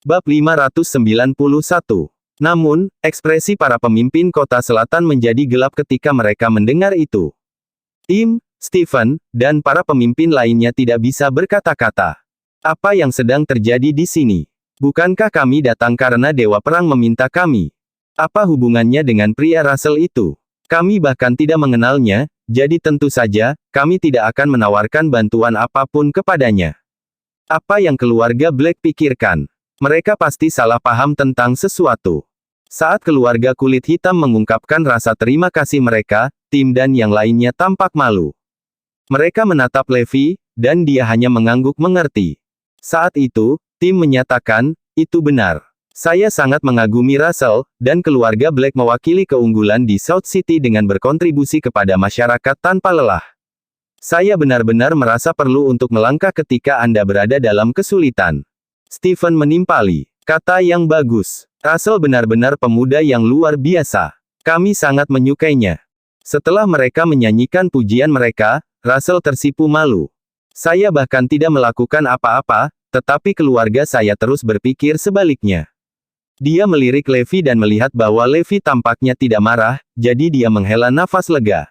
Bab 591. Namun, ekspresi para pemimpin kota selatan menjadi gelap ketika mereka mendengar itu. Tim, Stephen, dan para pemimpin lainnya tidak bisa berkata-kata. Apa yang sedang terjadi di sini? Bukankah kami datang karena Dewa Perang meminta kami? Apa hubungannya dengan pria Russell itu? Kami bahkan tidak mengenalnya, jadi tentu saja, kami tidak akan menawarkan bantuan apapun kepadanya. Apa yang keluarga Black pikirkan? Mereka pasti salah paham tentang sesuatu. Saat keluarga kulit hitam mengungkapkan rasa terima kasih mereka, Tim dan yang lainnya tampak malu. Mereka menatap Levi, dan dia hanya mengangguk mengerti. Saat itu, Tim menyatakan, itu benar. Saya sangat mengagumi Russell, dan keluarga Black mewakili keunggulan di South City dengan berkontribusi kepada masyarakat tanpa lelah. Saya benar-benar merasa perlu untuk melangkah ketika Anda berada dalam kesulitan. Stephen menimpali. Kata yang bagus. Russell benar-benar pemuda yang luar biasa. Kami sangat menyukainya. Setelah mereka menyanyikan pujian mereka, Russell tersipu malu. Saya bahkan tidak melakukan apa-apa, tetapi keluarga saya terus berpikir sebaliknya. Dia melirik Levi dan melihat bahwa Levi tampaknya tidak marah, jadi dia menghela nafas lega.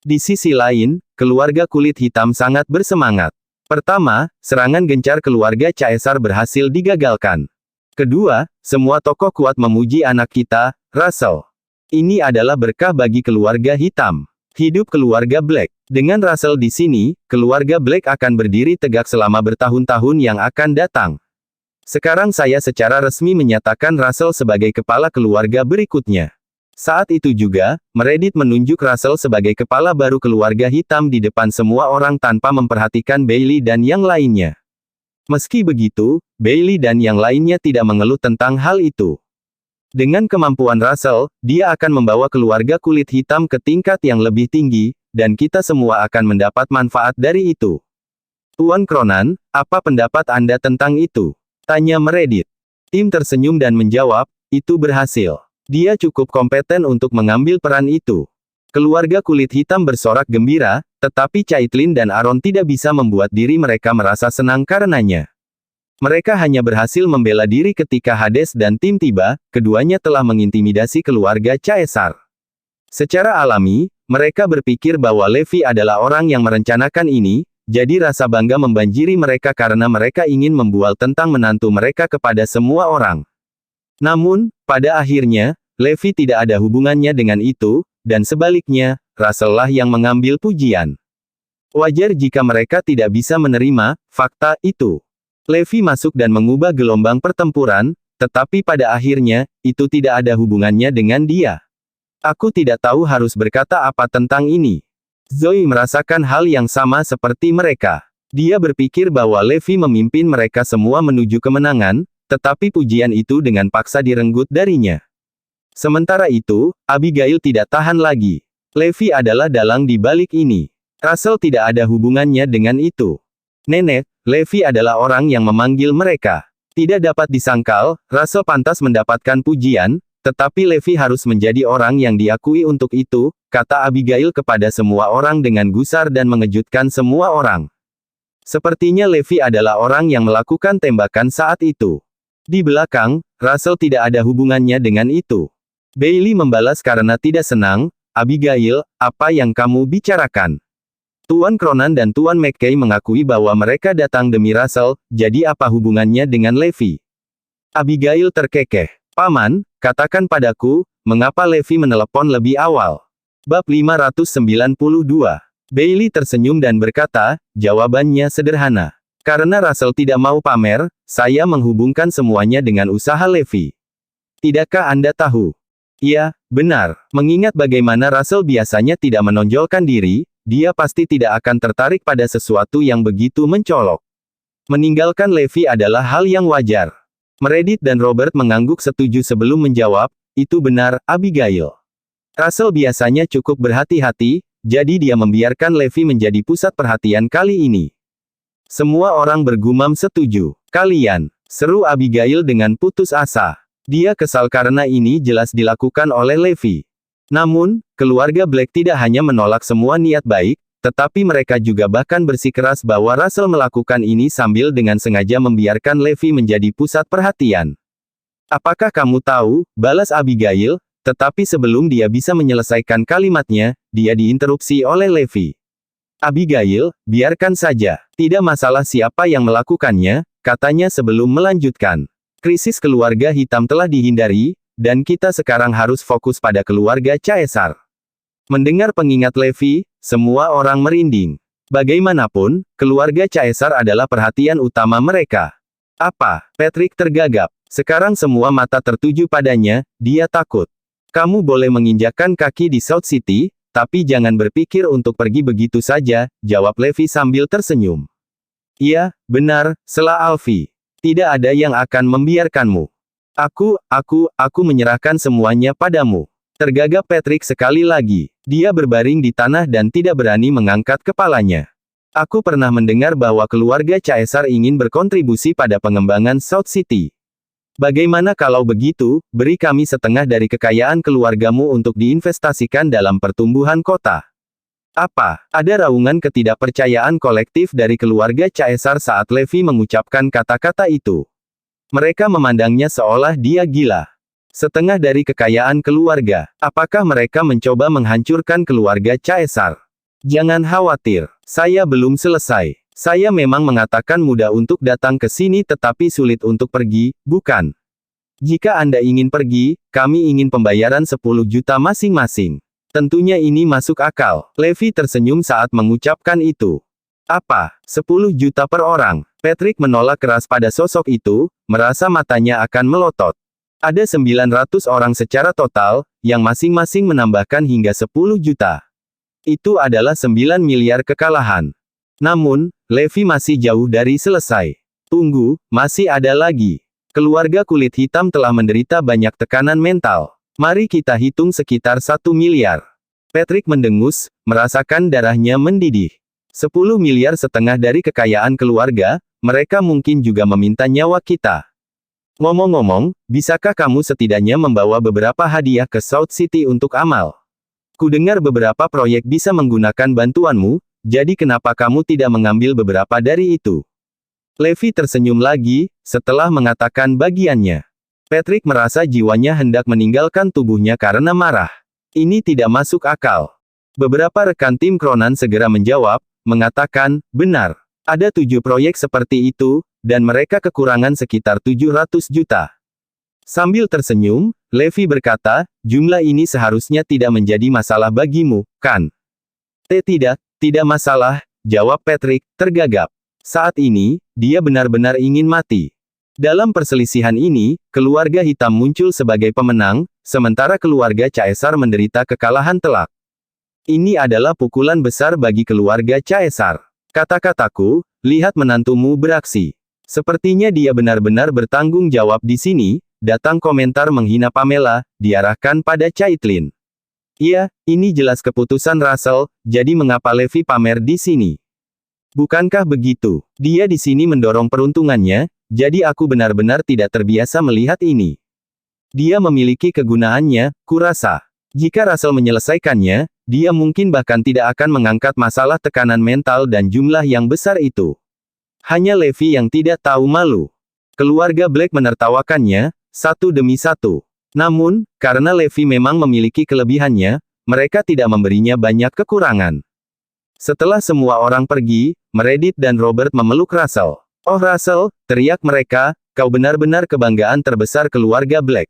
Di sisi lain, keluarga kulit hitam sangat bersemangat. Pertama, serangan gencar keluarga Caesar berhasil digagalkan. Kedua, semua tokoh kuat memuji anak kita, Russell. Ini adalah berkah bagi keluarga hitam. Hidup keluarga Black. Dengan Russell di sini, keluarga Black akan berdiri tegak selama bertahun-tahun yang akan datang. Sekarang saya secara resmi menyatakan Russell sebagai kepala keluarga berikutnya. Saat itu juga, Meredith menunjuk Russell sebagai kepala baru keluarga hitam di depan semua orang tanpa memperhatikan Bailey dan yang lainnya. Meski begitu, Bailey dan yang lainnya tidak mengeluh tentang hal itu. Dengan kemampuan Russell, dia akan membawa keluarga kulit hitam ke tingkat yang lebih tinggi, dan kita semua akan mendapat manfaat dari itu. Tuan Cronan, apa pendapat Anda tentang itu? Tanya Meredith. Tim tersenyum dan menjawab, itu berhasil. Dia cukup kompeten untuk mengambil peran itu. Keluarga kulit hitam bersorak gembira, tetapi Caitlin dan Aaron tidak bisa membuat diri mereka merasa senang karenanya. Mereka hanya berhasil membela diri ketika Hades dan Tim tiba, keduanya telah mengintimidasi keluarga Caesar. Secara alami, mereka berpikir bahwa Levi adalah orang yang merencanakan ini, jadi rasa bangga membanjiri mereka karena mereka ingin membual tentang menantu mereka kepada semua orang. Namun, pada akhirnya, Levi tidak ada hubungannya dengan itu, dan sebaliknya, Russell lah yang mengambil pujian. Wajar jika mereka tidak bisa menerima fakta itu. Levi masuk dan mengubah gelombang pertempuran, tetapi pada akhirnya, itu tidak ada hubungannya dengan dia. Aku tidak tahu harus berkata apa tentang ini. Zoe merasakan hal yang sama seperti mereka. Dia berpikir bahwa Levi memimpin mereka semua menuju kemenangan, tetapi pujian itu dengan paksa direnggut darinya. Sementara itu, Abigail tidak tahan lagi. Levi adalah dalang di balik ini. Russell tidak ada hubungannya dengan itu. Nenek, Levi adalah orang yang memanggil mereka. Tidak dapat disangkal, Russell pantas mendapatkan pujian, tetapi Levi harus menjadi orang yang diakui untuk itu, kata Abigail kepada semua orang dengan gusar dan mengejutkan semua orang. Sepertinya Levi adalah orang yang melakukan tembakan saat itu. Di belakang, Russell tidak ada hubungannya dengan itu. Bailey membalas karena tidak senang, Abigail, apa yang kamu bicarakan? Tuan Cronan dan Tuan McKay mengakui bahwa mereka datang demi Russell, jadi apa hubungannya dengan Levi? Abigail terkekeh. Paman, katakan padaku, mengapa Levi menelepon lebih awal? Bab 592. Bailey tersenyum dan berkata, jawabannya sederhana. Karena Russell tidak mau pamer, saya menghubungkan semuanya dengan usaha Levi. Tidakkah Anda tahu? Iya, benar. Mengingat bagaimana Russell biasanya tidak menonjolkan diri, dia pasti tidak akan tertarik pada sesuatu yang begitu mencolok. Meninggalkan Levi adalah hal yang wajar. Meredith dan Robert mengangguk setuju sebelum menjawab, itu benar, Abigail. Russell biasanya cukup berhati-hati, jadi dia membiarkan Levi menjadi pusat perhatian kali ini. Semua orang bergumam setuju. Kalian, seru Abigail dengan putus asa. Dia kesal karena ini jelas dilakukan oleh Levi. Namun, keluarga Black tidak hanya menolak semua niat baik, Tetapi mereka juga bahkan bersikeras bahwa Russell melakukan ini sambil dengan sengaja membiarkan Levi menjadi pusat perhatian. Apakah kamu tahu, balas Abigail, tetapi sebelum dia bisa menyelesaikan kalimatnya, dia diinterupsi oleh Levi. Abigail, biarkan saja. Tidak masalah siapa yang melakukannya, katanya sebelum melanjutkan. Krisis keluarga hitam telah dihindari, dan kita sekarang harus fokus pada keluarga Caesar. Mendengar pengingat Levi, semua orang merinding. Bagaimanapun, keluarga Caesar adalah perhatian utama mereka. Apa? Patrick tergagap. Sekarang semua mata tertuju padanya, dia takut. Kamu boleh menginjakkan kaki di South City, tapi jangan berpikir untuk pergi begitu saja, jawab Levi sambil tersenyum. Iya, benar, sela Alfie. Tidak ada yang akan membiarkanmu. Aku menyerahkan semuanya padamu. Tergagap Patrick sekali lagi. Dia berbaring di tanah dan tidak berani mengangkat kepalanya. Aku pernah mendengar bahwa keluarga Caesar ingin berkontribusi pada pengembangan South City. Bagaimana kalau begitu, beri kami setengah dari kekayaan keluargamu untuk diinvestasikan dalam pertumbuhan kota. Apa? Ada raungan ketidakpercayaan kolektif dari keluarga Caesar saat Levi mengucapkan kata-kata itu. Mereka memandangnya seolah dia gila. Setengah dari kekayaan keluarga. Apakah mereka mencoba menghancurkan keluarga Caesar? Jangan khawatir, saya belum selesai. Saya memang mengatakan mudah untuk datang ke sini tetapi sulit untuk pergi, bukan? Jika Anda ingin pergi, kami ingin pembayaran 10 juta masing-masing. Tentunya ini masuk akal. Levi tersenyum saat mengucapkan itu. Apa? 10 juta per orang? Patrick menolak keras pada sosok itu, merasa matanya akan melotot. Ada 900 orang secara total, yang masing-masing menambahkan hingga 10 juta. Itu adalah 9 miliar kekalahan. Namun, Levi masih jauh dari selesai. Tunggu, masih ada lagi. Keluarga kulit hitam telah menderita banyak tekanan mental. Mari kita hitung sekitar 1 miliar. Patrick mendengus, merasakan darahnya mendidih. 10 miliar setengah dari kekayaan keluarga, mereka mungkin juga meminta nyawa kita. Ngomong-ngomong, bisakah kamu setidaknya membawa beberapa hadiah ke South City untuk amal? Kudengar beberapa proyek bisa menggunakan bantuanmu, jadi kenapa kamu tidak mengambil beberapa dari itu? Levi tersenyum lagi, setelah mengatakan bagiannya. Patrick merasa jiwanya hendak meninggalkan tubuhnya karena marah. Ini tidak masuk akal. Beberapa rekan tim Cronan segera menjawab, mengatakan, benar. Ada 7 proyek seperti itu, dan mereka kekurangan sekitar 700 juta. Sambil tersenyum, Levi berkata, jumlah ini seharusnya tidak menjadi masalah bagimu, kan? Tidak masalah, jawab Patrick, tergagap. Saat ini, dia benar-benar ingin mati. Dalam perselisihan ini, keluarga hitam muncul sebagai pemenang, sementara keluarga Caesar menderita kekalahan telak. Ini adalah pukulan besar bagi keluarga Caesar. Kata-kataku, lihat menantumu beraksi. Sepertinya dia benar-benar bertanggung jawab di sini, datang komentar menghina Pamela, diarahkan pada Caitlin. Iya, ini jelas keputusan Russell, jadi mengapa Levi pamer di sini? Bukankah begitu? Dia di sini mendorong peruntungannya, jadi aku benar-benar tidak terbiasa melihat ini. Dia memiliki kegunaannya, kurasa. Jika Russell menyelesaikannya, dia mungkin bahkan tidak akan mengangkat masalah tekanan mental dan jumlah yang besar itu. Hanya Levi yang tidak tahu malu. Keluarga Black menertawakannya, satu demi satu. Namun, karena Levi memang memiliki kelebihannya, mereka tidak memberinya banyak kekurangan. Setelah semua orang pergi, Meredith dan Robert memeluk Russell. Oh Russell, teriak mereka, kau benar-benar kebanggaan terbesar keluarga Black.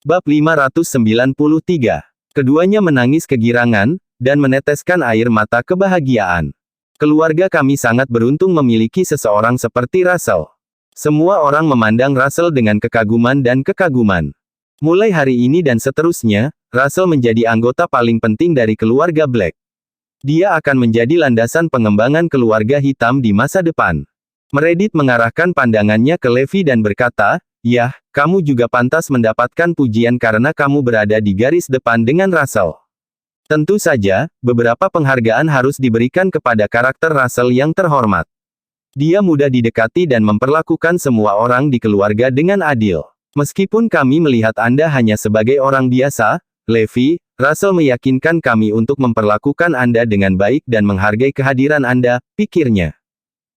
Bab 593. Keduanya menangis kegirangan, dan meneteskan air mata kebahagiaan. Keluarga kami sangat beruntung memiliki seseorang seperti Russell. Semua orang memandang Russell dengan kekaguman dan kekaguman. Mulai hari ini dan seterusnya, Russell menjadi anggota paling penting dari keluarga Black. Dia akan menjadi landasan pengembangan keluarga hitam di masa depan. Meredith mengarahkan pandangannya ke Levi dan berkata, "Yah, kamu juga pantas mendapatkan pujian karena kamu berada di garis depan dengan Russell." Tentu saja, beberapa penghargaan harus diberikan kepada karakter Russell yang terhormat. Dia mudah didekati dan memperlakukan semua orang di keluarga dengan adil. Meskipun kami melihat Anda hanya sebagai orang biasa, Levi, Russell meyakinkan kami untuk memperlakukan Anda dengan baik dan menghargai kehadiran Anda, pikirnya.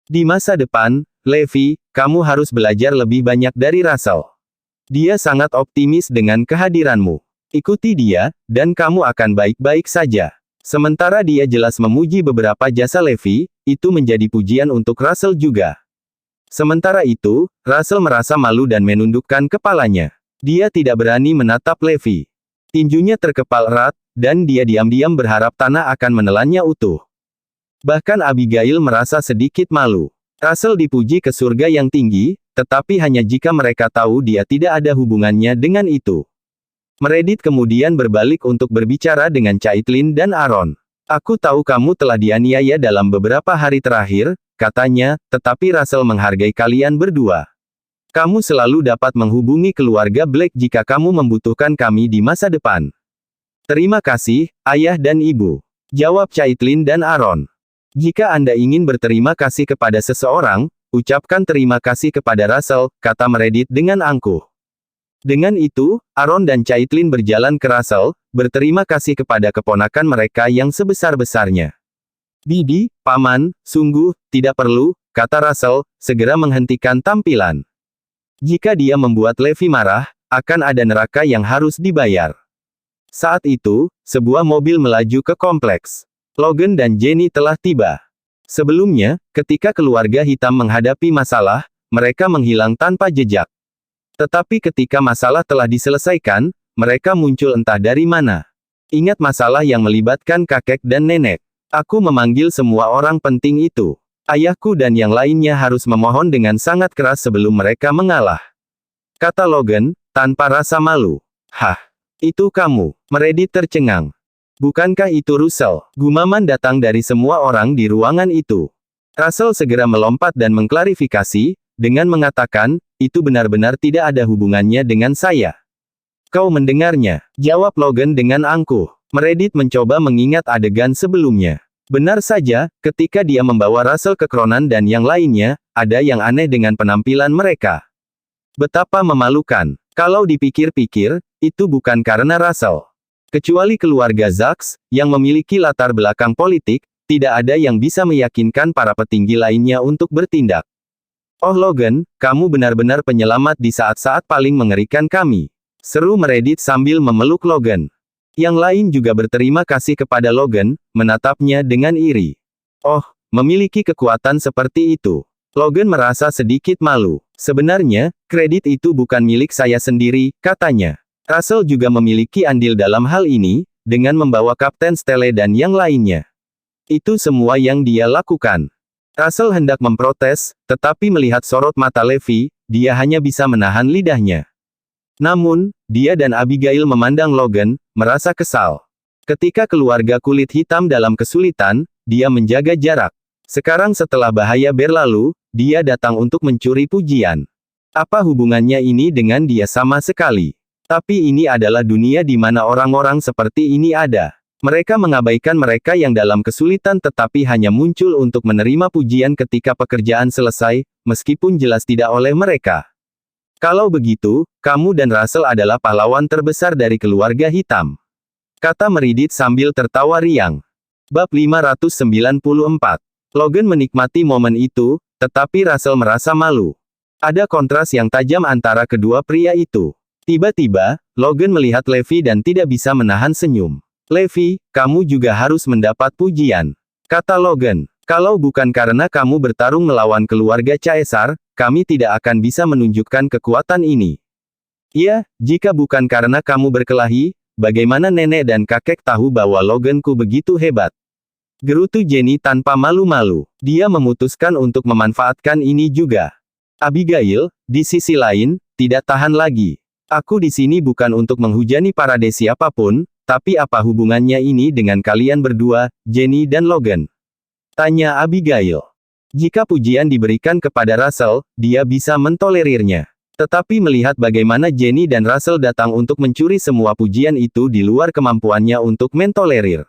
Di masa depan, Levi, kamu harus belajar lebih banyak dari Russell. Dia sangat optimis dengan kehadiranmu. Ikuti dia, dan kamu akan baik-baik saja. Sementara dia jelas memuji beberapa jasa Levi, itu menjadi pujian untuk Russell juga. Sementara itu, Russell merasa malu dan menundukkan kepalanya. Dia tidak berani menatap Levi. Tinjunya terkepal erat, dan dia diam-diam berharap tanah akan menelannya utuh. Bahkan Abigail merasa sedikit malu. Russell dipuji ke surga yang tinggi, tetapi hanya jika mereka tahu dia tidak ada hubungannya dengan itu. Meredith kemudian berbalik untuk berbicara dengan Caitlin dan Aaron. Aku tahu kamu telah dianiaya dalam beberapa hari terakhir, katanya, tetapi Russell menghargai kalian berdua. Kamu selalu dapat menghubungi keluarga Black jika kamu membutuhkan kami di masa depan. Terima kasih, Ayah dan Ibu. Jawab Caitlin dan Aaron. Jika Anda ingin berterima kasih kepada seseorang, ucapkan terima kasih kepada Russell, kata Meredith dengan angkuh. Dengan itu, Aaron dan Caitlin berjalan ke Russell, berterima kasih kepada keponakan mereka yang sebesar-besarnya. Bibi, Paman, sungguh, tidak perlu, kata Russell, segera menghentikan tampilan. Jika dia membuat Levi marah, akan ada neraka yang harus dibayar. Saat itu, sebuah mobil melaju ke kompleks. Logan dan Jenny telah tiba. Sebelumnya, ketika keluarga hitam menghadapi masalah, mereka menghilang tanpa jejak. Tetapi ketika masalah telah diselesaikan, mereka muncul entah dari mana. Ingat masalah yang melibatkan kakek dan nenek. Aku memanggil semua orang penting itu. Ayahku dan yang lainnya harus memohon dengan sangat keras sebelum mereka mengalah. Kata Logan, tanpa rasa malu. Hah, itu kamu. Meredith tercengang. Bukankah itu Russell? Gumaman datang dari semua orang di ruangan itu. Russell segera melompat dan mengklarifikasi, dengan mengatakan, itu benar-benar tidak ada hubungannya dengan saya. Kau mendengarnya, jawab Logan dengan angkuh. Meredith mencoba mengingat adegan sebelumnya. Benar saja, ketika dia membawa Russell ke Cronan dan yang lainnya, ada yang aneh dengan penampilan mereka. Betapa memalukan. Kalau dipikir-pikir, itu bukan karena Russell. Kecuali keluarga Zax, yang memiliki latar belakang politik, tidak ada yang bisa meyakinkan para petinggi lainnya untuk bertindak. Oh Logan, kamu benar-benar penyelamat di saat-saat paling mengerikan kami. Seru Meredith sambil memeluk Logan. Yang lain juga berterima kasih kepada Logan, menatapnya dengan iri. Oh, memiliki kekuatan seperti itu. Logan merasa sedikit malu. Sebenarnya, kredit itu bukan milik saya sendiri, katanya. Russell juga memiliki andil dalam hal ini, dengan membawa Kapten Stelle dan yang lainnya. Itu semua yang dia lakukan. Russell hendak memprotes, tetapi melihat sorot mata Levi, dia hanya bisa menahan lidahnya. Namun, dia dan Abigail memandang Logan, merasa kesal. Ketika keluarga kulit hitam dalam kesulitan, dia menjaga jarak. Sekarang setelah bahaya berlalu, dia datang untuk mencuri pujian. Apa hubungannya ini dengan dia sama sekali? Tapi ini adalah dunia di mana orang-orang seperti ini ada. Mereka mengabaikan mereka yang dalam kesulitan tetapi hanya muncul untuk menerima pujian ketika pekerjaan selesai, meskipun jelas tidak oleh mereka. Kalau begitu, kamu dan Russell adalah pahlawan terbesar dari keluarga hitam. Kata Meredith sambil tertawa riang. Bab 594. Logan menikmati momen itu, tetapi Russell merasa malu. Ada kontras yang tajam antara kedua pria itu. Tiba-tiba, Logan melihat Levi dan tidak bisa menahan senyum. Levi, kamu juga harus mendapat pujian. Kata Logan. Kalau bukan karena kamu bertarung melawan keluarga Caesar, kami tidak akan bisa menunjukkan kekuatan ini. Ya, jika bukan karena kamu berkelahi, bagaimana nenek dan kakek tahu bahwa Loganku begitu hebat? Gerutu Jenny tanpa malu-malu. Dia memutuskan untuk memanfaatkan ini juga. Abigail, di sisi lain, tidak tahan lagi. Aku di sini bukan untuk menghujani parade siapapun, tapi apa hubungannya ini dengan kalian berdua, Jenny dan Logan? Tanya Abigail. Jika pujian diberikan kepada Russell, dia bisa mentolerirnya. Tetapi melihat bagaimana Jenny dan Russell datang untuk mencuri semua pujian itu di luar kemampuannya untuk mentolerir.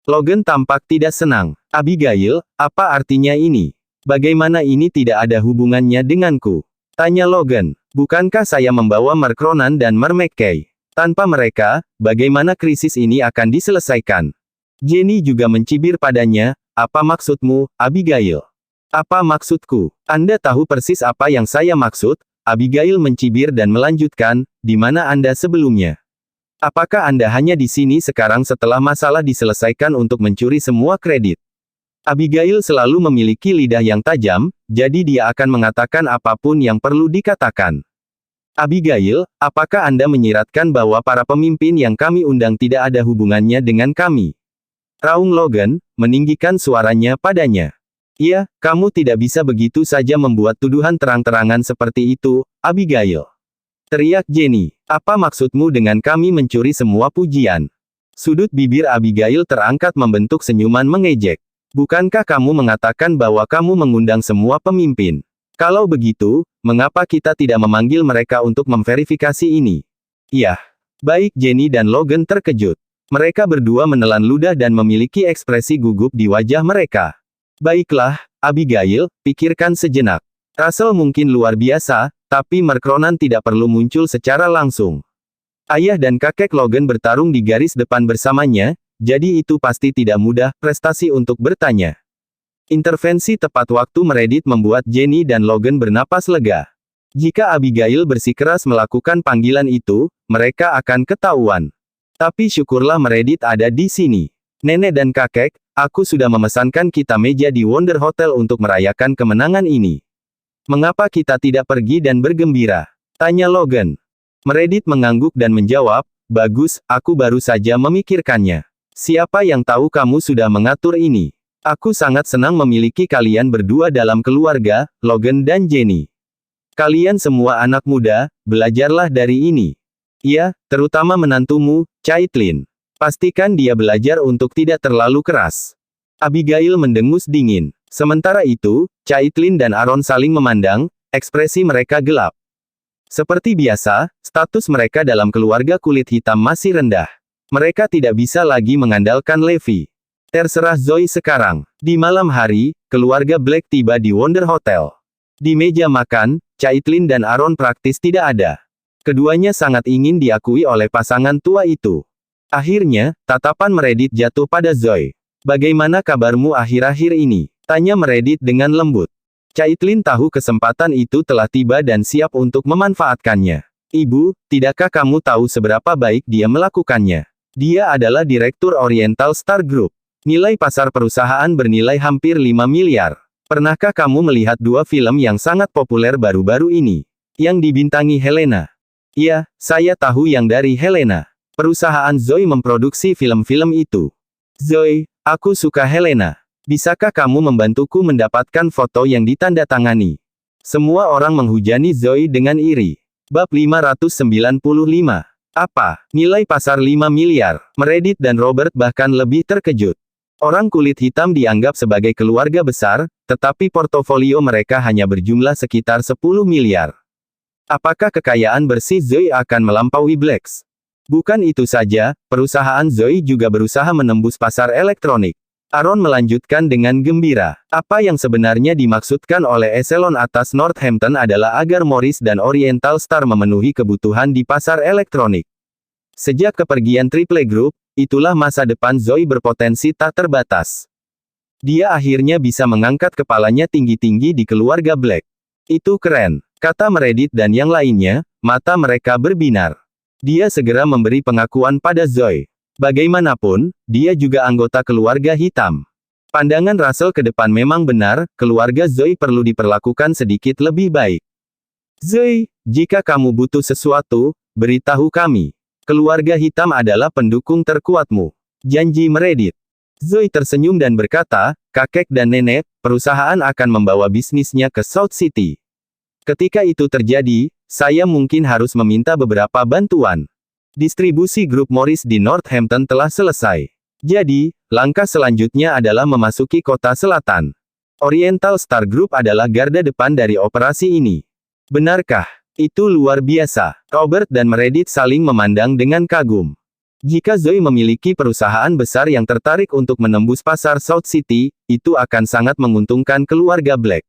Logan tampak tidak senang. Abigail, apa artinya ini? Bagaimana ini tidak ada hubungannya denganku? Tanya Logan. Bukankah saya membawa Mer Cronan dan Mer McKay? Tanpa mereka, bagaimana krisis ini akan diselesaikan? Jenny juga mencibir padanya, apa maksudmu, Abigail? Apa maksudku? Anda tahu persis apa yang saya maksud? Abigail mencibir dan melanjutkan, di mana Anda sebelumnya? Apakah Anda hanya di sini sekarang setelah masalah diselesaikan untuk mencuri semua kredit? Abigail selalu memiliki lidah yang tajam, jadi dia akan mengatakan apapun yang perlu dikatakan. Abigail, apakah Anda menyiratkan bahwa para pemimpin yang kami undang tidak ada hubungannya dengan kami? Raung Logan, meninggikan suaranya padanya. Iya, kamu tidak bisa begitu saja membuat tuduhan terang-terangan seperti itu, Abigail. Teriak Jenny, apa maksudmu dengan kami mencuri semua pujian? Sudut bibir Abigail terangkat membentuk senyuman mengejek. Bukankah kamu mengatakan bahwa kamu mengundang semua pemimpin? Kalau begitu, mengapa kita tidak memanggil mereka untuk memverifikasi ini? Iya. Baik Jenny dan Logan terkejut. Mereka berdua menelan ludah dan memiliki ekspresi gugup di wajah mereka. Baiklah, Abigail, pikirkan sejenak. Russell mungkin luar biasa, tapi Mark Ronan tidak perlu muncul secara langsung. Ayah dan kakek Logan bertarung di garis depan bersamanya, jadi itu pasti tidak mudah, prestasi untuk bertanya. Intervensi tepat waktu Meredith membuat Jenny dan Logan bernapas lega. Jika Abigail bersikeras melakukan panggilan itu, mereka akan ketahuan. Tapi syukurlah Meredith ada di sini. Nenek dan kakek, aku sudah memesankan kita meja di Wonder Hotel untuk merayakan kemenangan ini. Mengapa kita tidak pergi dan bergembira? Tanya Logan. Meredith mengangguk dan menjawab, bagus, aku baru saja memikirkannya. Siapa yang tahu kamu sudah mengatur ini? Aku sangat senang memiliki kalian berdua dalam keluarga, Logan dan Jenny. Kalian semua anak muda, belajarlah dari ini. Iya, terutama menantumu, Caitlin. Pastikan dia belajar untuk tidak terlalu keras. Abigail mendengus dingin. Sementara itu, Caitlin dan Aaron saling memandang, ekspresi mereka gelap. Seperti biasa, status mereka dalam keluarga kulit hitam masih rendah. Mereka tidak bisa lagi mengandalkan Levi. Terserah Zoe sekarang. Di malam hari, keluarga Black tiba di Wonder Hotel. Di meja makan, Caitlin dan Aaron praktis tidak ada. Keduanya sangat ingin diakui oleh pasangan tua itu. Akhirnya, tatapan Meredith jatuh pada Zoe. Bagaimana kabarmu akhir-akhir ini? Tanya Meredith dengan lembut. Caitlin tahu kesempatan itu telah tiba dan siap untuk memanfaatkannya. Ibu, tidakkah kamu tahu seberapa baik dia melakukannya? Dia adalah direktur Oriental Star Group. Nilai pasar perusahaan bernilai hampir 5 miliar. Pernahkah kamu melihat dua film yang sangat populer baru-baru ini? Yang dibintangi Helena. Iya, saya tahu yang dari Helena. Perusahaan Zoe memproduksi film-film itu. Zoe, aku suka Helena. Bisakah kamu membantuku mendapatkan foto yang ditandatangani? Semua orang menghujani Zoe dengan iri. Bab 595. Apa? Nilai pasar 5 miliar. Meredith dan Robert bahkan lebih terkejut. Orang kulit hitam dianggap sebagai keluarga besar, tetapi portofolio mereka hanya berjumlah sekitar 10 miliar. Apakah kekayaan bersih Zoe akan melampaui Blacks? Bukan itu saja, perusahaan Zoe juga berusaha menembus pasar elektronik. Aaron melanjutkan dengan gembira. Apa yang sebenarnya dimaksudkan oleh eselon atas Northampton adalah agar Morris dan Oriental Star memenuhi kebutuhan di pasar elektronik. Sejak kepergian Triple Group, itulah masa depan Zoe berpotensi tak terbatas. Dia akhirnya bisa mengangkat kepalanya tinggi-tinggi di keluarga Black. Itu keren, kata Meredith dan yang lainnya, mata mereka berbinar. Dia segera memberi pengakuan pada Zoe. Bagaimanapun, dia juga anggota keluarga hitam. Pandangan Russell ke depan memang benar, keluarga Zoe perlu diperlakukan sedikit lebih baik. Zoe, jika kamu butuh sesuatu, beritahu kami. Keluarga hitam adalah pendukung terkuatmu. Janji Meredith. Zoe tersenyum dan berkata, kakek dan nenek, perusahaan akan membawa bisnisnya ke South City. Ketika itu terjadi, saya mungkin harus meminta beberapa bantuan. Distribusi grup Morris di Northampton telah selesai. Jadi, langkah selanjutnya adalah memasuki kota selatan. Oriental Star Group adalah garda depan dari operasi ini. Benarkah? Itu luar biasa. Robert dan Meredith saling memandang dengan kagum. Jika Zoe memiliki perusahaan besar yang tertarik untuk menembus pasar South City, itu akan sangat menguntungkan keluarga Black.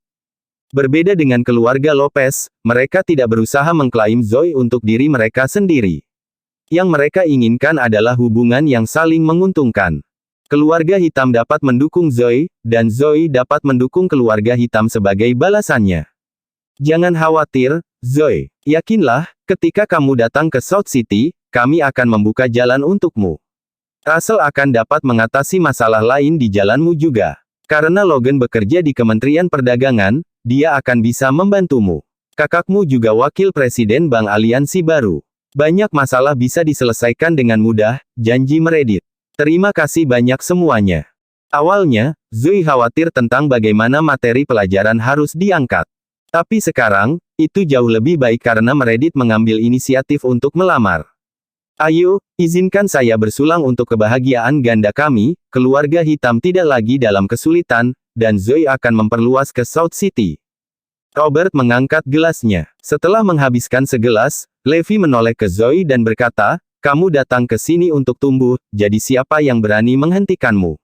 Berbeda dengan keluarga Lopez, mereka tidak berusaha mengklaim Zoe untuk diri mereka sendiri. Yang mereka inginkan adalah hubungan yang saling menguntungkan. Keluarga hitam dapat mendukung Zoe, dan Zoe dapat mendukung keluarga hitam sebagai balasannya. Jangan khawatir, Zoe. Yakinlah, ketika kamu datang ke South City, kami akan membuka jalan untukmu. Russell akan dapat mengatasi masalah lain di jalanmu juga. Karena Logan bekerja di Kementerian Perdagangan, dia akan bisa membantumu. Kakakmu juga wakil presiden Bank Aliansi Baru. Banyak masalah bisa diselesaikan dengan mudah, janji Meredith. Terima kasih banyak semuanya. Awalnya, Zoe khawatir tentang bagaimana materi pelajaran harus diangkat. Tapi sekarang, itu jauh lebih baik karena Meredith mengambil inisiatif untuk melamar. Ayo, izinkan saya bersulang untuk kebahagiaan ganda kami, keluarga hitam tidak lagi dalam kesulitan, dan Zoe akan memperluas ke South City. Robert mengangkat gelasnya. Setelah menghabiskan segelas, Levi menoleh ke Zoe dan berkata, kamu datang ke sini untuk tumbuh, jadi siapa yang berani menghentikanmu?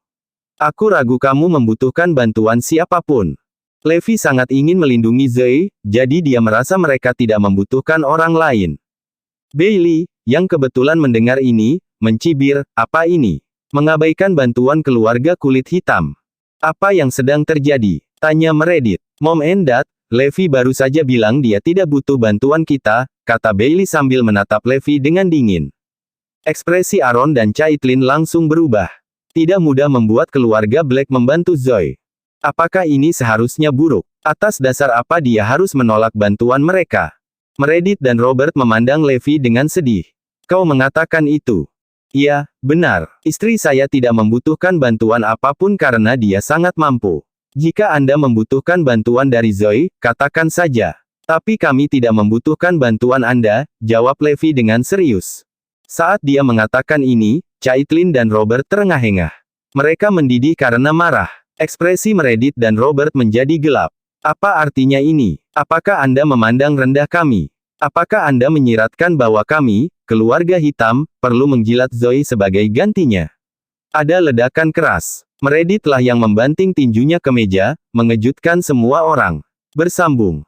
Aku ragu kamu membutuhkan bantuan siapapun. Levi sangat ingin melindungi Zoe, jadi dia merasa mereka tidak membutuhkan orang lain. Bailey, yang kebetulan mendengar ini, mencibir, apa ini? Mengabaikan bantuan keluarga kulit hitam. Apa yang sedang terjadi? Tanya Meredith. Mom and Dad, Levi baru saja bilang dia tidak butuh bantuan kita, kata Bailey sambil menatap Levi dengan dingin. Ekspresi Aaron dan Caitlin langsung berubah. Tidak mudah membuat keluarga Black membantu Zoe. Apakah ini seharusnya buruk? Atas dasar apa dia harus menolak bantuan mereka? Meredith dan Robert memandang Levi dengan sedih. Kau mengatakan itu? Iya, benar. Istri saya tidak membutuhkan bantuan apapun karena dia sangat mampu. Jika Anda membutuhkan bantuan dari Zoe, katakan saja. Tapi kami tidak membutuhkan bantuan Anda, jawab Levi dengan serius. Saat dia mengatakan ini, Caitlin dan Robert terengah-engah. Mereka mendidih karena marah. Ekspresi Meredith dan Robert menjadi gelap. Apa artinya ini? Apakah Anda memandang rendah kami? Apakah Anda menyiratkan bahwa kami, keluarga hitam, perlu menjilat Zoe sebagai gantinya? Ada ledakan keras. Meredith lah yang membanting tinjunya ke meja, mengejutkan semua orang. Bersambung.